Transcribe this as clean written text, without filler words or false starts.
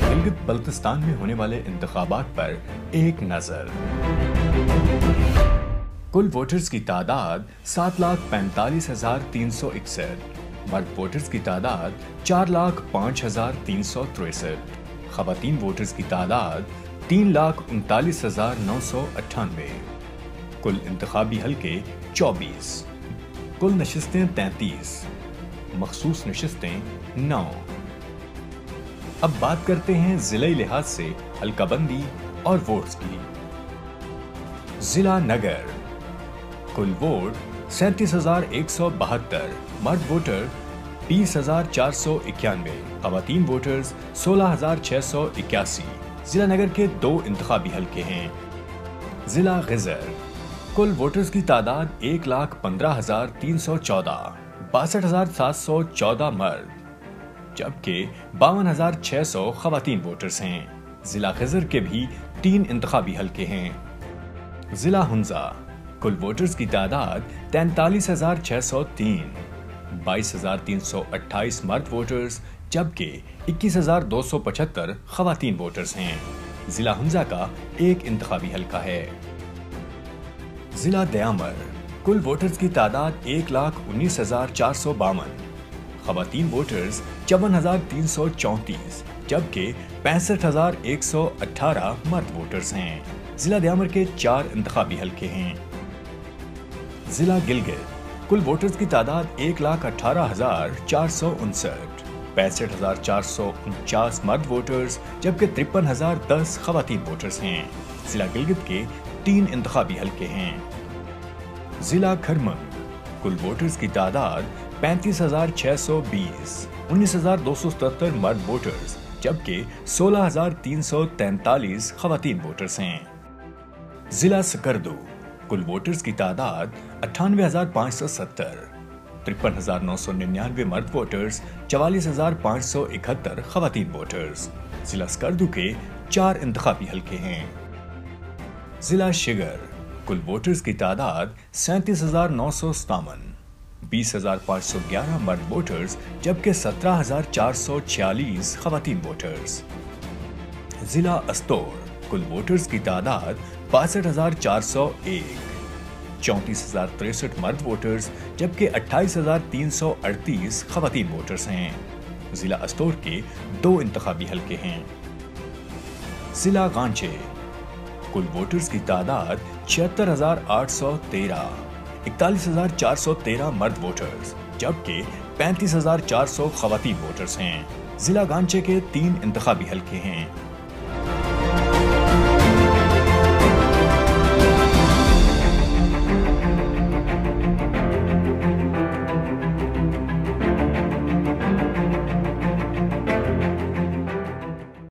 गिलगित बल्तिस्तान में होने वाले इंतखाबात पर एक नजर। कुल वोटर्स की तादाद 7,45,361, मर्द वोटर्स की तादाद 4,05,363, खवातीन वोटर्स की तादाद 3,39,998, कुल इंतखाबी हलके 24, कुल नशिस्तें 33, मखसूस नशिस्तें 9। अब बात करते हैं जिले लिहाज से हल्काबंदी और वोट्स की। जिला नगर, कुल वोट 37,172, मर्द वोटर 20,491, खवातीन वोटर्स 16,681। जिला नगर के 2 इंतखाबी हलके हैं। जिला गिजर, कुल वोटर्स की तादाद 1,15,314, 62,714 मर्द जबकि 52,600 खवातीन वोटर्स हैं। जिला गिजर के भी 3 इंतखाबी हलके हैं। जिला हुंजा, कुल वोटर्स की तादाद 43,603, 22,328 मर्द वोटर्स जबकि 21,275 खवातीन वोटर्स हैं। जिला हुंजा का 1 इंतखाबी हलका है। जिला दयामर, कुल वोटर्स की तादाद 1,19,452, खवातीन वोटर्स 54,334 जबकि 65,118 मर्द वोटर्स हैं। जिला दयामर के 4 इंतखाबी हलके हैं। जिला गिलगित, कुल वोटर्स की तादाद 1,18,459, 65,449 मर्द वोटर्स जबकि 53,010 खवातीन वोटर्स हैं। जिला गिलगित के 3 इंतखाबी हलके हैं। जिला खरमंग, कुल वोटर्स की तादाद 35,620, 19,277 मर्द वोटर्स जबकि 16,343 खवातीन वोटर्स हैं। जिला सकर्दू, कुल वोटर्स की तादाद 98,570, 53,999 मर्द वोटर्स, 44,571 खवातीन वोटर्स। जिला सकर्दू के 4 इंतखाबी हलके हैं। जिला शिगर, कुल वोटर्स की तादाद 37,957, 20,511 मर्द वोटर्स जबकि 17,446 खवातीन वोटर्स। जिला अस्तोर, कुल वोटर्स की तादाद 62,401, 34,063 मर्द वोटर्स जबकि 28,338 खवातीन वोटर्स हैं। जिला अस्तोर के 2 इंतखाबी हलके हैं। जिला गांचे, कुल वोटर्स की तादाद 76,813, 41,413 मर्द वोटर्स जबकि 35,400 खवातीन वोटर्स हैं। जिला गांचे के 3 इंतखाबी हलके हैं।